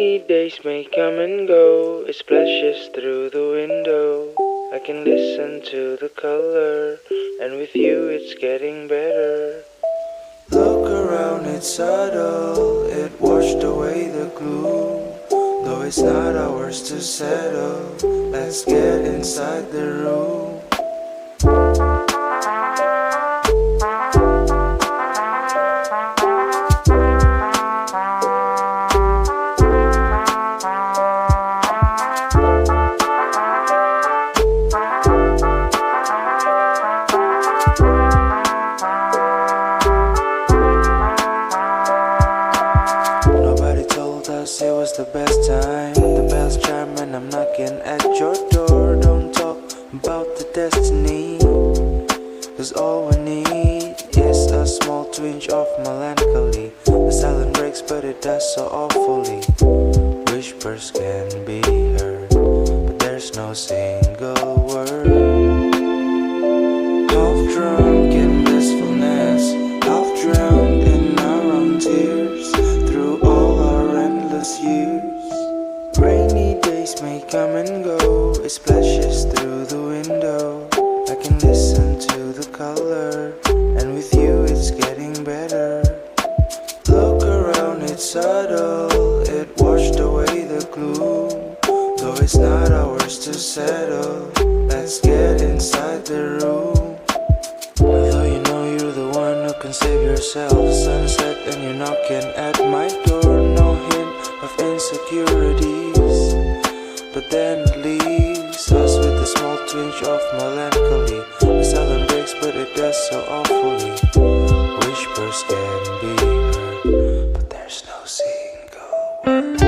Rainy days may come and go, it splashes through the window. I can listen to the color, and with you it's getting better. Look around, it's subtle, it washed away the gloom. Though it's not ours to settle, let's get inside the room. Nobody told us it was the best time. The bells chime and I'm knocking at your door. Don't talk about the destiny, 'cause all we need is a small twinge of melancholy. The silence breaks but it does so awfully. Whispers can be heard, but there's no single word. Half drunk in blissfulness, half drowned in our own tears. Through all our endless years, rainy days may come and go, it splashes through the window. I can listen to the color, and with you it's getting better. Look around, it's subtle, it washed away the gloom. Though it's not ours to settle, let's get inside the room. Although you know you're the one who can save yourself. Sunset and you're knocking at my door. No hint of insecurities, but then it leaves us with a small twinge of melancholy. The silence breaks but it does so awfully. Whispers can be heard, but there's no single word.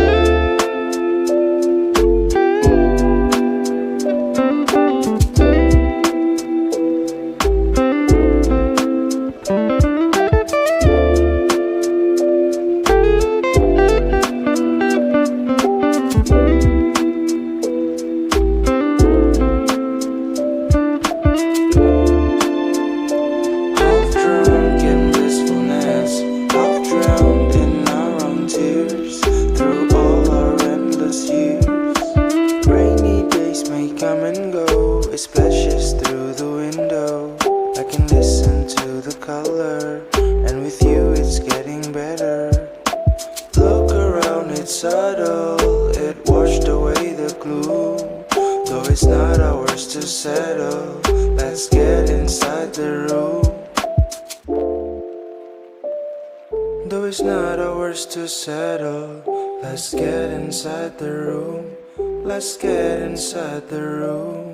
Come and go, it splashes through the window. I can listen to the color, and with you it's getting better. Look around, it's subtle, it washed away the gloom. Though it's not ours to settle, let's get inside the room. Though it's not ours to settle, let's get inside the room. Let's get inside the room.